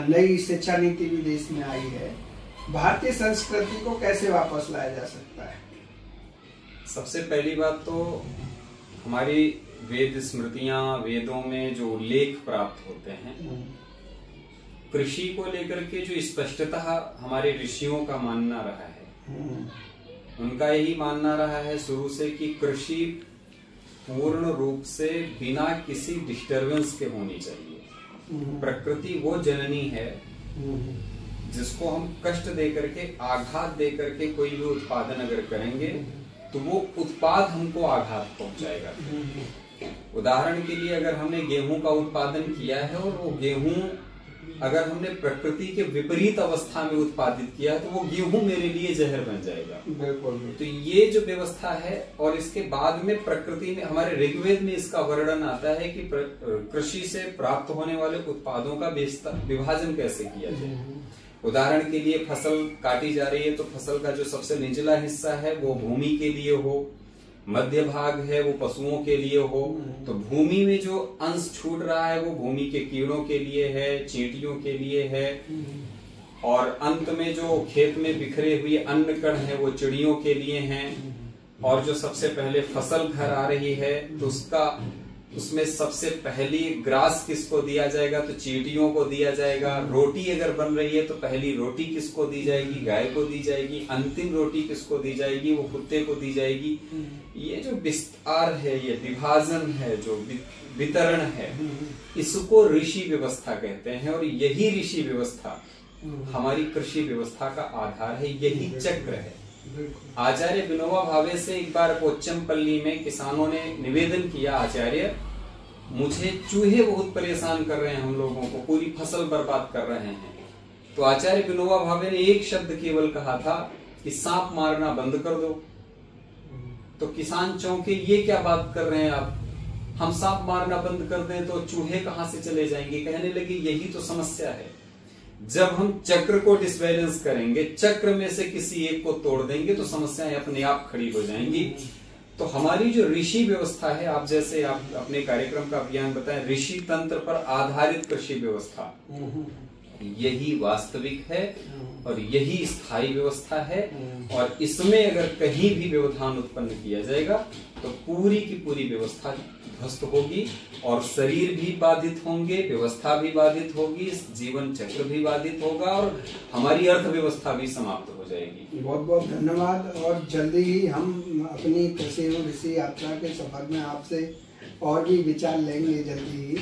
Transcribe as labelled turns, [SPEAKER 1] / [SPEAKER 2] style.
[SPEAKER 1] नई शिक्षा नीति भी देश में आई है, भारतीय संस्कृति को कैसे वापस लाया जा सकता है?
[SPEAKER 2] सबसे पहली बात तो हमारी वेद स्मृतियां, वेदों में जो उल्लेख प्राप्त होते हैं, कृषि को लेकर के जो स्पष्टता हमारे ऋषियों का मानना रहा है, उनका यही मानना रहा है शुरू से कि कृषि पूर्ण रूप से बिना किसी डिस्टरबेंस के होनी चाहिए। प्रकृति वो जननी है जिसको हम कष्ट देकर के, आघात देकर के कोई भी उत्पादन अगर करेंगे तो वो उत्पाद हमको आघात पहुंचाएगा। उदाहरण के लिए अगर हमने गेहूं का उत्पादन किया है और वो गेहूं अगर हमने प्रकृति के विपरीत अवस्था में उत्पादित किया है तो वो गेहूं मेरे लिए जहर बन जाएगा।
[SPEAKER 1] बिल्कुल।
[SPEAKER 2] तो ये जो व्यवस्था है, और इसके बाद में प्रकृति में, हमारे ऋग्वेद में इसका वर्णन आता है कि कृषि से प्राप्त होने वाले उत्पादों का विभाजन कैसे किया जाए। उदाहरण के लिए फसल काटी जा रही है तो फसल का जो सबसे निचला हिस्सा है वो भूमि के लिए हो, मध्य भाग है वो पशुओं के लिए हो, तो भूमि में जो अंश छूट रहा है वो भूमि के कीड़ों के लिए है, चींटियों के लिए है, और अंत में जो खेत में बिखरे हुए अन्न कण है वो चिड़ियों के लिए हैं। और जो सबसे पहले फसल घर आ रही है तो उसमें सबसे पहली ग्रास किसको दिया जाएगा, तो चींटियों को दिया जाएगा। रोटी अगर बन रही है तो पहली रोटी किसको दी जाएगी, गाय को दी जाएगी। अंतिम रोटी किसको दी जाएगी, वो कुत्ते को दी जाएगी। ये जो विस्तार है, ये विभाजन है, जो वितरण है, इसको ऋषि व्यवस्था कहते हैं। और यही ऋषि व्यवस्था हमारी कृषि व्यवस्था का आधार है, यही चक्र है। आचार्य विनोबा भावे से एक बार पोच्चमपल्ली में किसानों ने निवेदन किया, आचार्य मुझे चूहे बहुत परेशान कर रहे हैं, हम लोगों को पूरी फसल बर्बाद कर रहे हैं। तो आचार्य विनोबा भावे ने एक शब्द केवल कहा था कि सांप मारना बंद कर दो। तो किसान चौंके, ये क्या बात कर रहे हैं आप, हम सांप मारना बंद कर दें तो चूहे कहां से चले जाएंगे। कहने लगे यही तो समस्या है, जब हम चक्र को डिसबैलेंस करेंगे, चक्र में से किसी एक को तोड़ देंगे तो समस्याएं अपने आप खड़ी हो जाएंगी। तो हमारी जो ऋषि व्यवस्था है, आप जैसे आप अपने कार्यक्रम का अभियान बताएं, ऋषि तंत्र पर आधारित कृषि व्यवस्था, यही वास्तविक है और यही स्थायी व्यवस्था है। और इसमें अगर कहीं भी व्यवधान उत्पन्न किया जाएगा तो पूरी की पूरी व्यवस्था ध्वस्त होगी और शरीर भी बाधित होंगे, व्यवस्था भी बाधित होगी, जीवन चक्र भी बाधित होगा और हमारी अर्थव्यवस्था भी समाप्त हो जाएगी।
[SPEAKER 1] बहुत बहुत धन्यवाद। और जल्दी ही हम अपनी कृषि एवं ऋषि यात्रा के सफर में आपसे और भी विचार लेंगे जल्दी ही।